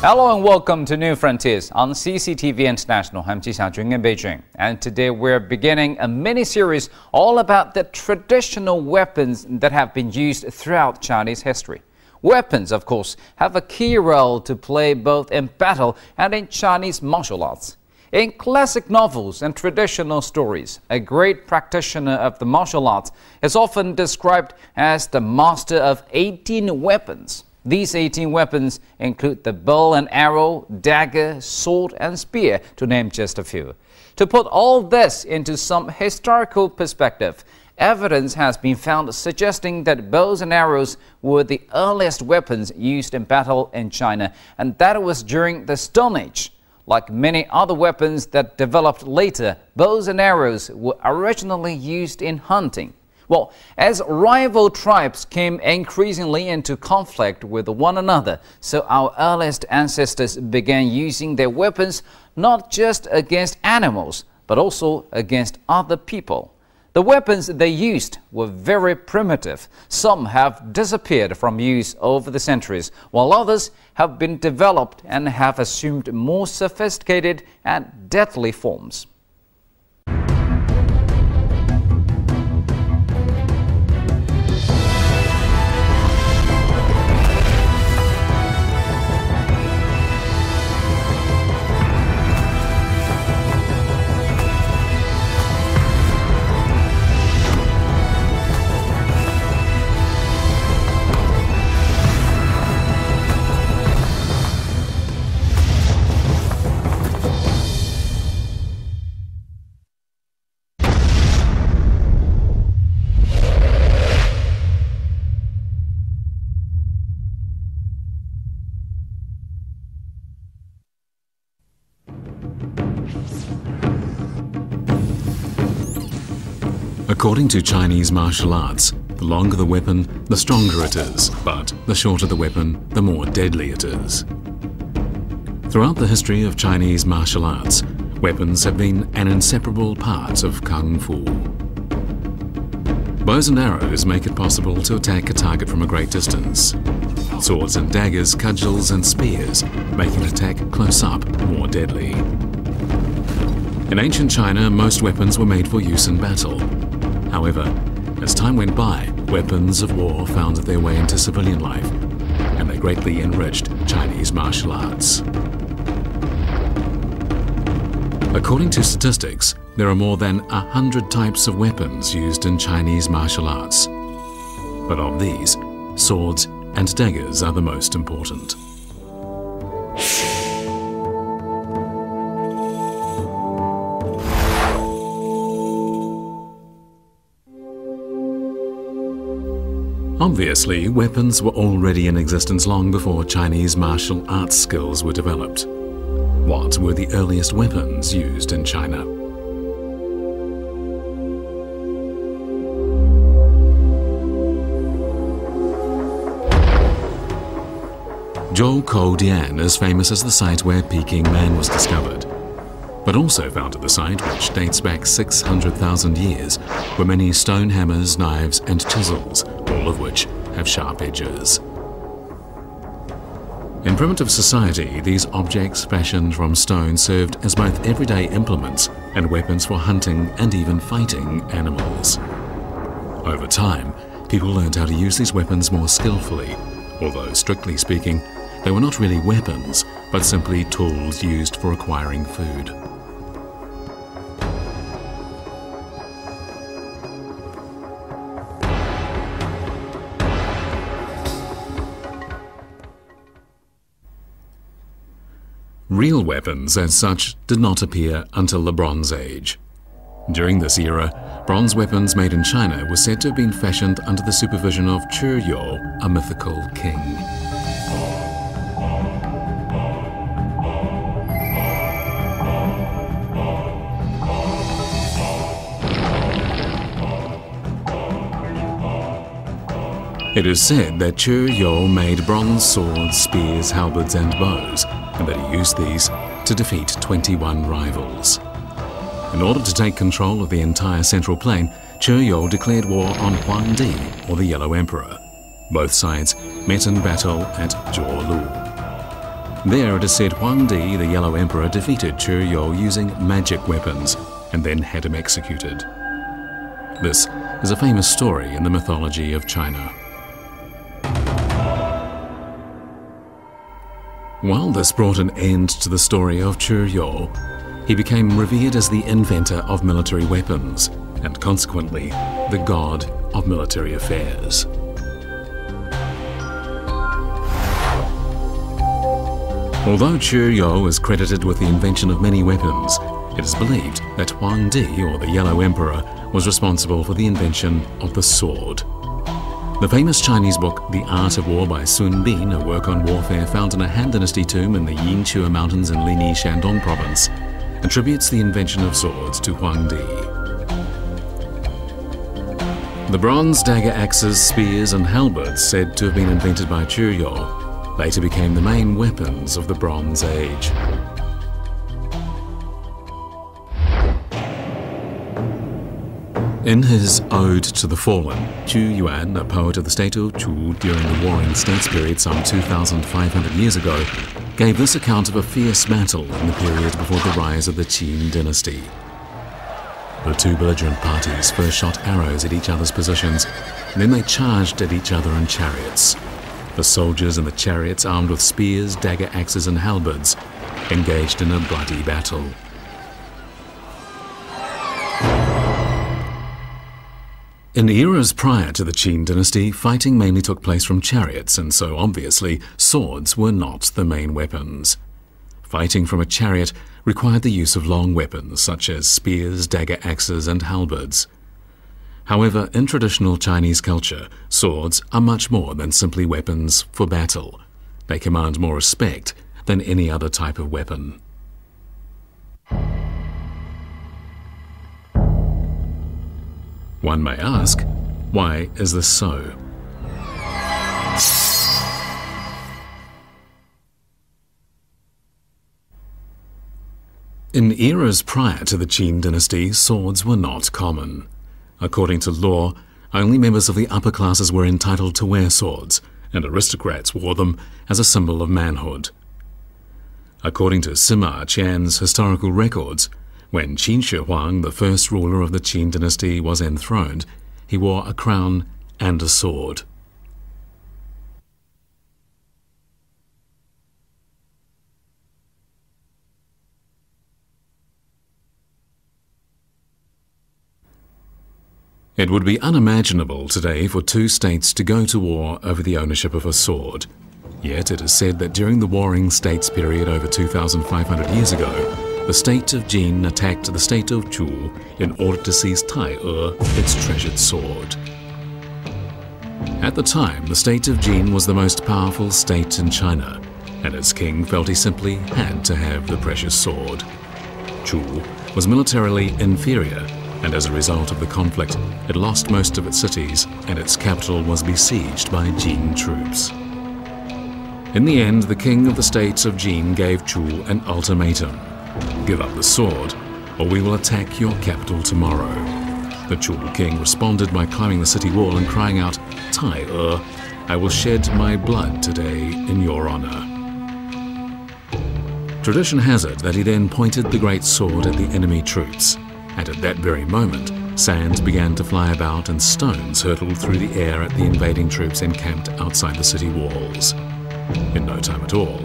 Hello and welcome to New Frontiers on CCTV International. I'm Ji Xiaojun in Beijing. And today we're beginning a mini-series all about the traditional weapons that have been used throughout Chinese history. Weapons, of course, have a key role to play both in battle and in Chinese martial arts. In classic novels and traditional stories, a great practitioner of the martial arts is often described as the master of 18 weapons. These 18 weapons include the bow and arrow, dagger, sword and spear, to name just a few. To put all this into some historical perspective, evidence has been found suggesting that bows and arrows were the earliest weapons used in battle in China, and that it was during the Stone Age. Like many other weapons that developed later, bows and arrows were originally used in hunting. Well, as rival tribes came increasingly into conflict with one another, so our earliest ancestors began using their weapons not just against animals, but also against other people. The weapons they used were very primitive. Some have disappeared from use over the centuries, while others have been developed and have assumed more sophisticated and deadly forms. According to Chinese martial arts, the longer the weapon, the stronger it is, but the shorter the weapon, the more deadly it is. Throughout the history of Chinese martial arts, weapons have been an inseparable part of Kungfu. Bows and arrows make it possible to attack a target from a great distance. Swords and daggers, cudgels and spears make an attack close up more deadly. In ancient China, most weapons were made for use in battle. However, as time went by, weapons of war found their way into civilian life, and they greatly enriched Chinese martial arts. According to statistics, there are more than 100 types of weapons used in Chinese martial arts. But of these, swords and daggers are the most important. Obviously, weapons were already in existence long before Chinese martial arts skills were developed. What were the earliest weapons used in China? Zhou is famous as the site where Peking Man was discovered, but also found at the site, which dates back 600,000 years, were many stone hammers, knives and chisels, all of which have sharp edges. In primitive society, these objects fashioned from stone served as both everyday implements and weapons for hunting and even fighting animals. Over time, people learned how to use these weapons more skillfully, although strictly speaking, they were not really weapons, but simply tools used for acquiring food. Real weapons, as such, did not appear until the Bronze Age. During this era, bronze weapons made in China were said to have been fashioned under the supervision of Chiyou, a mythical king. It is said that Chiyou made bronze swords, spears, halberds and bows, and that he used these to defeat 21 rivals. In order to take control of the entire central plain, Chiyou declared war on Huangdi, or the Yellow Emperor. Both sides met in battle at Zhuolu. There it is said Huang Di, the Yellow Emperor, defeated Chu Yo using magic weapons and then had him executed. This is a famous story in the mythology of China. While this brought an end to the story of Chu Yo, he became revered as the inventor of military weapons and consequently the god of military affairs. Although Chu Yo is credited with the invention of many weapons, it is believed that Huang Di, or the Yellow Emperor, was responsible for the invention of the sword. The famous Chinese book The Art of War by Sun Bin, a work on warfare found in a Han Dynasty tomb in the Yinchuo Mountains in Linyi, Shandong Province, attributes the invention of swords to Huang Di. The bronze dagger axes, spears and halberds said to have been invented by Chu Yo later became the main weapons of the Bronze Age. In his Ode to the Fallen, Chu Yuan, a poet of the state of Chu during the Warring States period some 2,500 years ago, gave this account of a fierce battle in the period before the rise of the Qin dynasty. The two belligerent parties first shot arrows at each other's positions, and then they charged at each other in chariots. The soldiers in the chariots, armed with spears, dagger axes and halberds, engaged in a bloody battle. In eras prior to the Qin dynasty, fighting mainly took place from chariots, and so obviously swords were not the main weapons. Fighting from a chariot required the use of long weapons such as spears, dagger axes and halberds. However, in traditional Chinese culture, swords are much more than simply weapons for battle. They command more respect than any other type of weapon. One may ask, why is this so? In eras prior to the Qin dynasty, swords were not common. According to law, only members of the upper classes were entitled to wear swords, and aristocrats wore them as a symbol of manhood. According to Sima Qian's historical records, when Qin Shi Huang, the first ruler of the Qin dynasty, was enthroned, he wore a crown and a sword. It would be unimaginable today for two states to go to war over the ownership of a sword. Yet it is said that during the Warring States period over 2,500 years ago, the state of Jin attacked the state of Chu in order to seize Tai its treasured sword. At the time, the state of Jin was the most powerful state in China, and its king felt he simply had to have the precious sword. Chu was militarily inferior, and as a result of the conflict, it lost most of its cities and its capital was besieged by Jin troops. In the end, the king of the state of Jin gave Chu an ultimatum: give up the sword, or we will attack your capital tomorrow. The Chu king responded by climbing the city wall and crying out, Tai I will shed my blood today in your honor. Tradition has it that he then pointed the great sword at the enemy troops, and at that very moment, sand began to fly about and stones hurtled through the air at the invading troops encamped outside the city walls. In no time at all,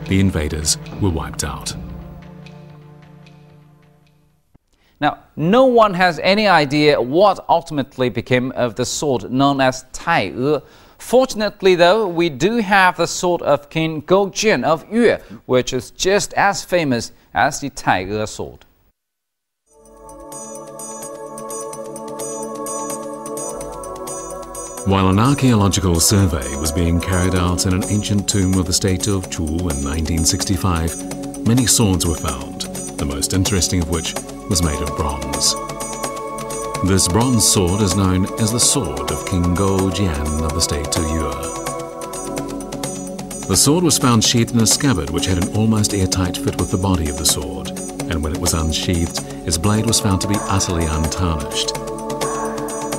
the invaders were wiped out. Now, no one has any idea what ultimately became of the sword known as Tai. Fortunately, though, we do have the sword of King Goujian of Yue, which is just as famous as the Tai sword. While an archaeological survey was being carried out in an ancient tomb of the state of Chu in 1965, many swords were found, the most interesting of which was made of bronze. This bronze sword is known as the sword of King Goujian of the state of Yue. The sword was found sheathed in a scabbard which had an almost airtight fit with the body of the sword, and when it was unsheathed, its blade was found to be utterly untarnished.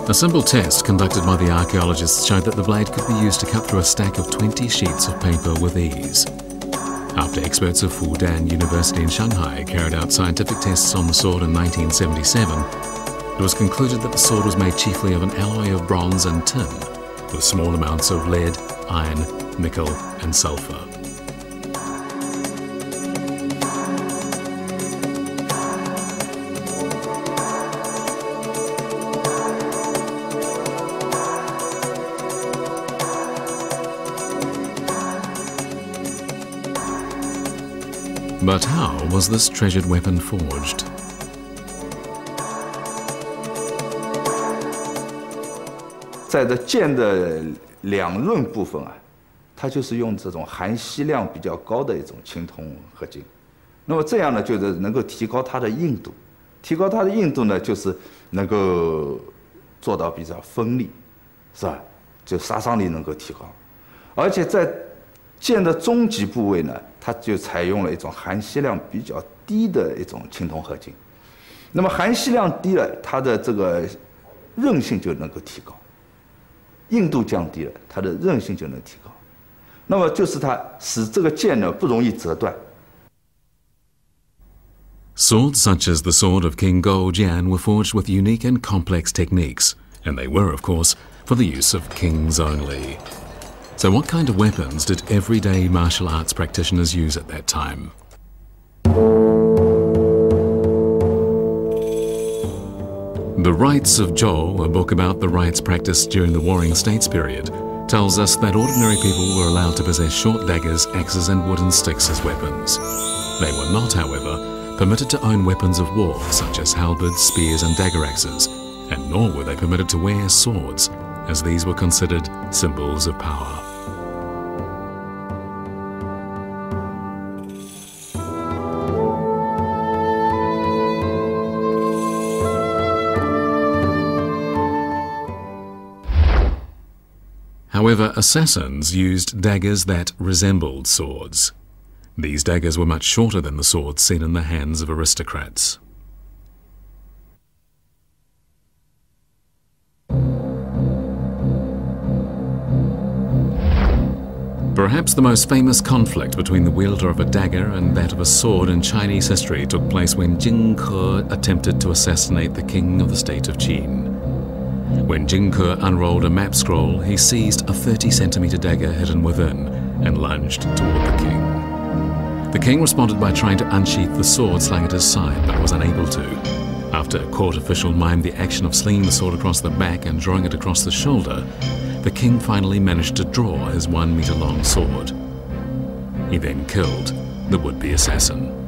A simple test conducted by the archaeologists showed that the blade could be used to cut through a stack of 20 sheets of paper with ease. After experts of Fudan University in Shanghai carried out scientific tests on the sword in 1977, it was concluded that the sword was made chiefly of an alloy of bronze and tin, with small amounts of lead, iron, nickel and sulfur. But how was this treasured weapon forged? 在这剑的两刃部分啊，它就是用这种含锡量比较高的一种青铜合金。那么这样呢，就是能够提高它的硬度。提高它的硬度呢，就是能够做到比较锋利，是吧？就杀伤力能够提高，而且在剑的终极部位呢，它就采用了一种含锡量比较低的一种青铜合金。那么含锡量低了，它的这个韧性就能够提高，硬度降低了，它的韧性就能提高。那么就是它使这个剑呢不容易折断。 Swords such as the sword of King Go-Jian were forged with unique and complex techniques, and they were, of course, for the use of kings only. So what kind of weapons did everyday martial arts practitioners use at that time? The Rites of Zhou, a book about the rites practiced during the Warring States period, tells us that ordinary people were allowed to possess short daggers, axes and wooden sticks as weapons. They were not, however, permitted to own weapons of war such as halberds, spears and dagger axes, and nor were they permitted to wear swords, as these were considered symbols of power. However, assassins used daggers that resembled swords. These daggers were much shorter than the swords seen in the hands of aristocrats. Perhaps the most famous conflict between the wielder of a dagger and that of a sword in Chinese history took place when Jing Ke attempted to assassinate the king of the state of Qin. When Jing Ke unrolled a map scroll, he seized a 30-centimeter dagger hidden within and lunged toward the king. The king responded by trying to unsheath the sword slung at his side, but was unable to. After a court official mimed the action of slinging the sword across the back and drawing it across the shoulder, the king finally managed to draw his 1-meter-long sword. He then killed the would-be assassin.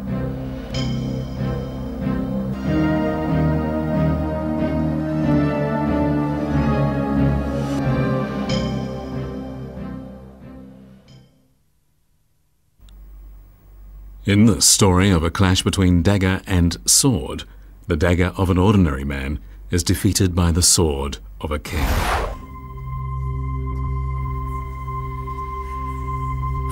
In this story of a clash between dagger and sword, the dagger of an ordinary man is defeated by the sword of a king.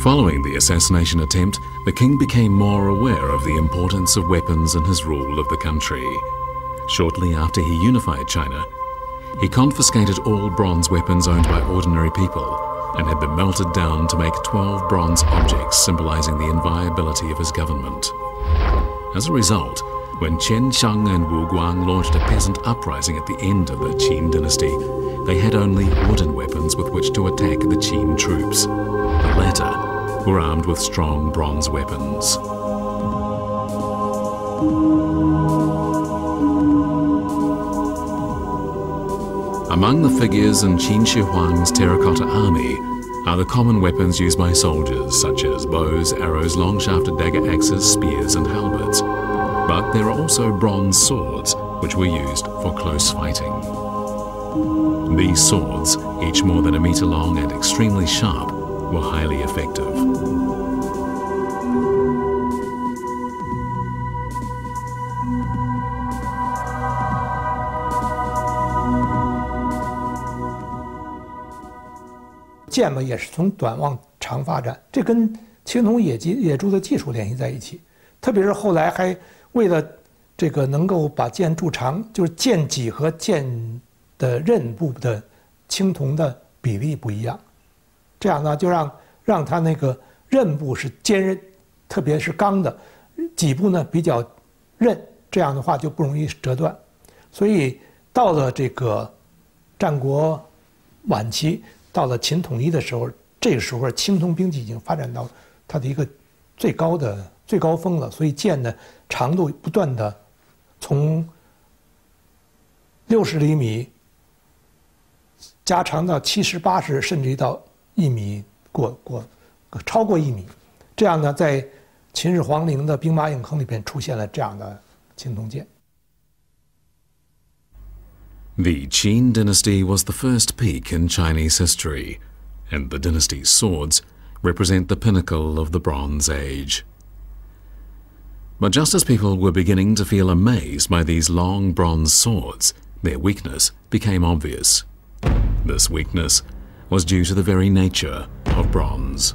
Following the assassination attempt, the king became more aware of the importance of weapons in his rule of the country. Shortly after he unified China, he confiscated all bronze weapons owned by ordinary people and had them melted down to make 12 bronze objects symbolizing the inviolability of his government. As a result, when Qian Shang and Wu Guang launched a peasant uprising at the end of the Qin dynasty, they had only wooden weapons with which to attack the Qin troops. The latter were armed with strong bronze weapons. Among the figures in Qin Shi Huang's terracotta army are the common weapons used by soldiers, such as bows, arrows, long-shafted dagger axes, spears and halberds. But there are also bronze swords, which were used for close fighting. These swords, each more than 1 meter long and extremely sharp, were highly effective. "剑嘛，也是从短往长发展，这跟青铜冶铸的技术联系在一起。特别是后来还为了这个能够把剑铸长，就是剑脊和剑的刃部的青铜的比例不一样，这样呢就让它那个刃部是坚韧，特别是钢的，脊部呢比较韧，这样的话就不容易折断。所以到了这个战国晚期，到了秦统一的时候，这个时候青铜兵器已经发展到它的一个最高峰了。所以剑的长度不断的从60厘米加长到70、80，甚至于到1米超过1米。这样呢，在秦始皇陵的兵马俑坑里边出现了这样的青铜剑。The Qin dynasty was the first peak in Chinese history, and the dynasty's swords represent the pinnacle of the Bronze Age. But just as people were beginning to feel amazed by these long bronze swords, their weakness became obvious. This weakness was due to the very nature of bronze.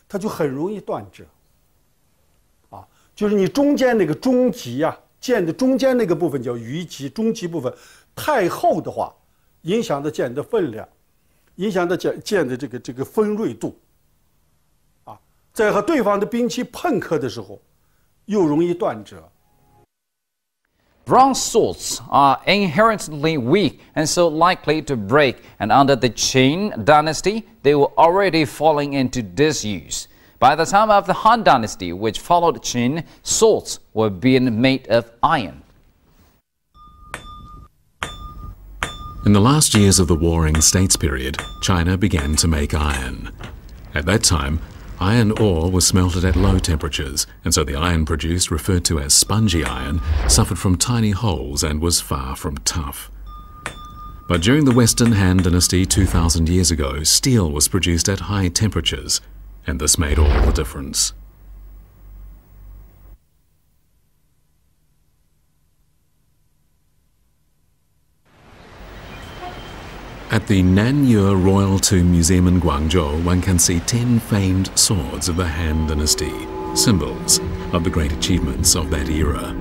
它就很容易断折，就是你中间那个中极啊，剑的中间那个部分叫鱼极，中极部分太厚的话，影响到剑的分量，影响到剑的这个锋锐度，在和对方的兵器碰磕的时候，又容易断折。 Bronze swords are inherently weak and so likely to break, and under the Qin dynasty, they were already falling into disuse. By the time of the Han dynasty, which followed Qin, swords were being made of iron. In the last years of the Warring States period, China began to make iron. At that time, iron ore was smelted at low temperatures, and so the iron produced, referred to as spongy iron, suffered from tiny holes and was far from tough. But during the Western Han Dynasty 2,000 years ago, steel was produced at high temperatures, and this made all the difference. At the Nanyue Royal Tomb Museum in Guangzhou, one can see 10 famed swords of the Han Dynasty, symbols of the great achievements of that era.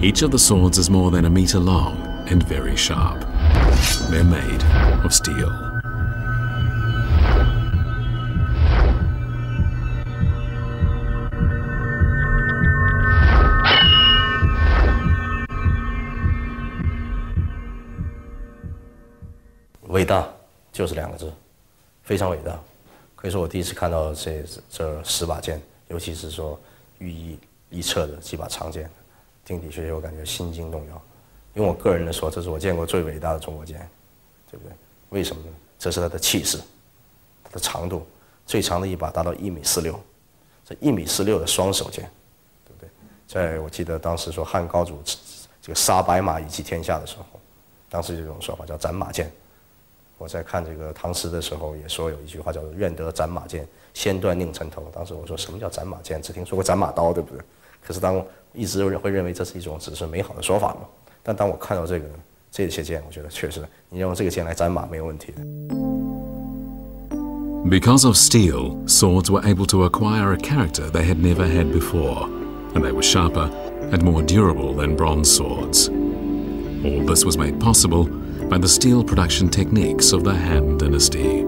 Each of the swords is more than 1 meter long and very sharp. They're made of steel. "伟大"就是2个字，非常伟大。可以说我第一次看到这10把剑，尤其是说寓意一侧的几把长剑，听的确我感觉心惊动摇。用我个人的说，这是我见过最伟大的中国剑，对不对？为什么呢？这是它的气势，它的长度，最长的一把达到1.46米，这1.46米的双手剑，对不对？在我记得当时说汉高祖这个杀白马以及天下的时候，当时有一种说法叫斩马剑。我在看这个唐诗的时候，也说有一句话叫做“愿得斩马剑，先断宁城头”。当时我说什么叫斩马剑？只听说过斩马刀，对不对？可是一直会认为这是一种只是美好的说法嘛。但当我看到这些剑，我觉得确实，你用这个剑来斩马没有问题的。Because of steel, swords were able to acquire a character they had never had before, and they were sharper and more durable than bronze swords. All this was made possible by the steel production techniques of the Han Dynasty.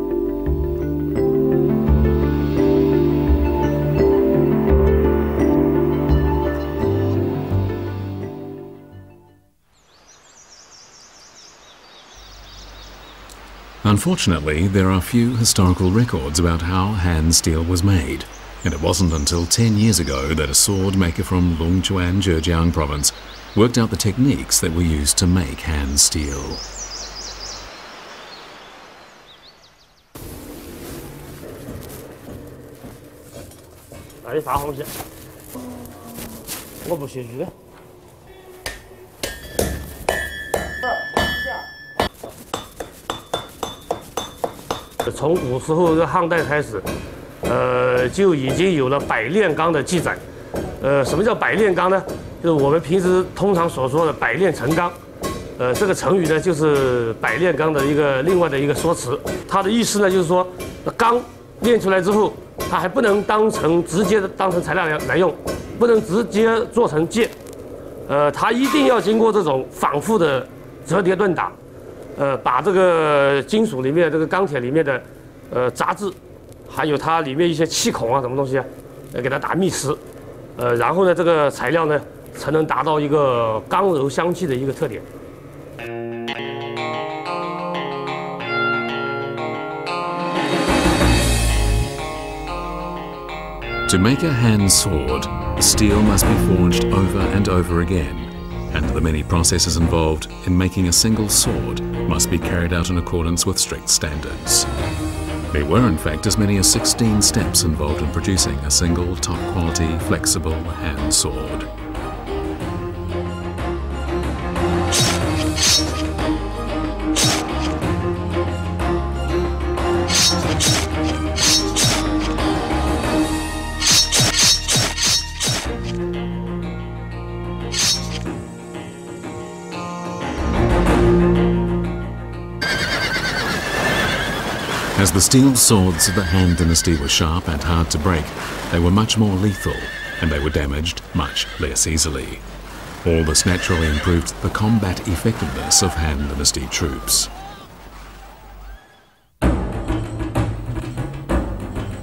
Unfortunately, there are few historical records about how Han steel was made, and it wasn't until 10 years ago that a sword maker from Longchuan, Zhejiang province worked out the techniques that were used to make Han steel. 你打好些，我不学鱼的。从古时候的汉代开始，就已经有了百炼钢的记载。什么叫百炼钢呢？就是我们平时通常所说的百炼成钢。这个成语呢，就是百炼钢的另外的一个说辞。它的意思呢，就是说钢炼出来之后，它还不能直接当成材料来用，不能直接做成剑，它一定要经过这种反复的折叠锻打，把这个金属里面这个钢铁里面的杂质，还有它里面一些气孔啊什么东西啊，给它打密实，然后呢这个材料呢才能达到一个刚柔相济的一个特点。 To make a hand sword, steel must be forged over and over again, and the many processes involved in making a single sword must be carried out in accordance with strict standards. There were in fact as many as 16 steps involved in producing a single top-quality, flexible hand sword. As the steel swords of the Han Dynasty were sharp and hard to break, they were much more lethal, and they were damaged much less easily. All this naturally improved the combat effectiveness of Han Dynasty troops.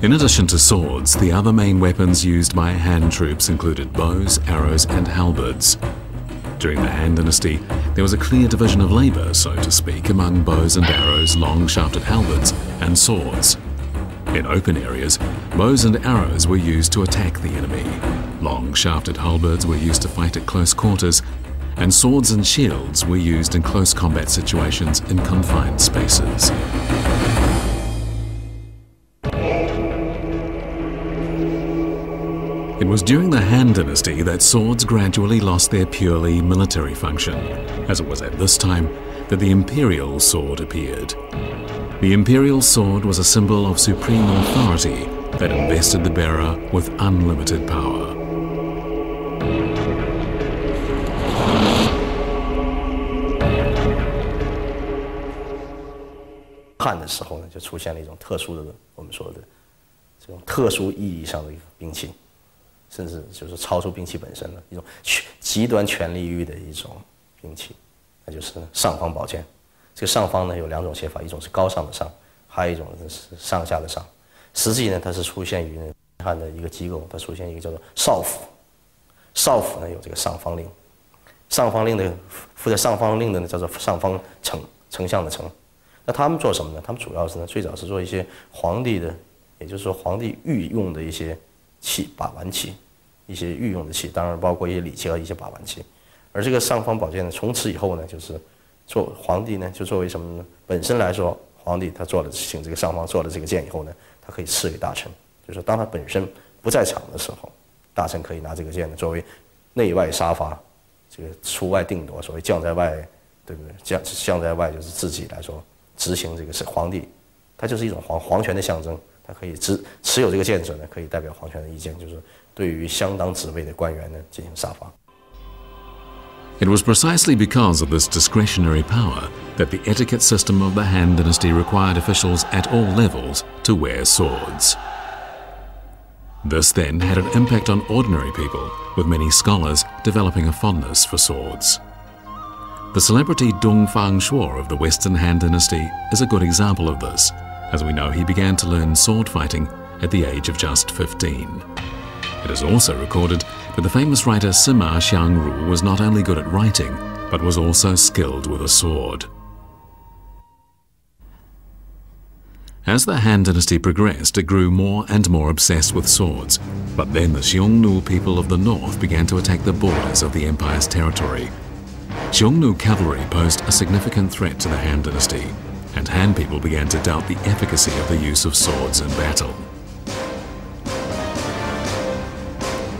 In addition to swords, the other main weapons used by Han troops included bows, arrows, and halberds. During the Han Dynasty, there was a clear division of labour, so to speak, among bows and arrows, long-shafted halberds, and swords. In open areas, bows and arrows were used to attack the enemy. Long-shafted halberds were used to fight at close quarters, and swords and shields were used in close combat situations in confined spaces. It was during the Han Dynasty that swords gradually lost their purely military function, as it was at this time that the imperial sword appeared. The imperial sword was a symbol of supreme authority that invested the bearer with unlimited power. 汉的时候呢，就出现了一种特殊的，我们说的这种特殊意义上的一个兵器。 甚至就是超出兵器本身的一种极端权力欲的一种兵器，那就是尚方宝剑。这个尚方呢有两种写法，一种是高尚的尚，还有一种是上下的上。实际呢，它是出现于汉的一个机构，它出现一个叫做少府。少府呢有这个上方令，上方令的负责上方令的呢叫做上方丞相的丞。那他们做什么呢？他们主要是呢最早是做一些皇帝的，也就是说皇帝御用的一些。 把玩器，一些御用的器，当然包括一些礼器和一些把玩器。而这个尚方宝剑呢，从此以后呢，就是做皇帝呢，就作为什么呢？本身来说，皇帝他做了请这个尚方做了这个剑以后呢，他可以赐给大臣，就是说当他本身不在场的时候，大臣可以拿这个剑呢作为内外杀伐，这个出外定夺，所谓将在外，对不对？将在外就是自己来说执行这个是皇帝，他就是一种皇权的象征。 他可以持有这个剑者呢，可以代表皇权的意见，就是对于相当职位的官员呢进行杀伐。It was precisely because of this discretionary power that the etiquette system of the Han Dynasty required officials at all levels to wear swords. This then had an impact on ordinary people, with many scholars developing a fondness for swords. The celebrity Dung Fang Shuo of the Western Han Dynasty is a good example of this. As we know, he began to learn sword fighting at the age of just 15. It is also recorded that the famous writer Sima Xiangru was not only good at writing, but was also skilled with a sword. As the Han Dynasty progressed, it grew more and more obsessed with swords. But then the Xiongnu people of the north began to attack the borders of the empire's territory. Xiongnu cavalry posed a significant threat to the Han Dynasty, and Han people began to doubt the efficacy of the use of swords in battle.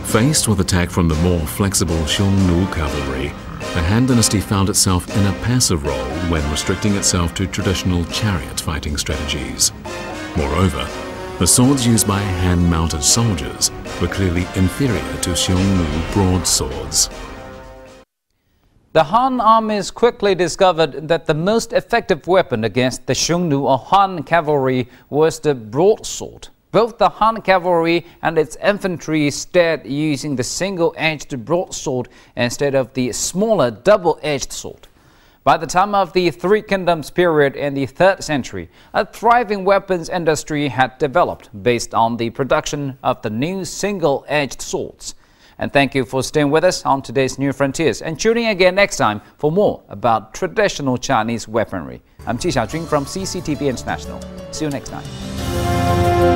Faced with attack from the more flexible Xiongnu cavalry, the Han Dynasty found itself in a passive role when restricting itself to traditional chariot fighting strategies. Moreover, the swords used by Han-mounted soldiers were clearly inferior to Xiongnu broadswords. The Han armies quickly discovered that the most effective weapon against the Xiongnu or Han cavalry was the broadsword. Both the Han cavalry and its infantry steered using the single-edged broadsword instead of the smaller double-edged sword. By the time of the Three Kingdoms period in the 3rd century, a thriving weapons industry had developed based on the production of the new single-edged swords. And thank you for staying with us on today's New Frontiers and tuning again next time for more about traditional Chinese weaponry. I'm Ji Xiaojun from CCTV International. See you next time.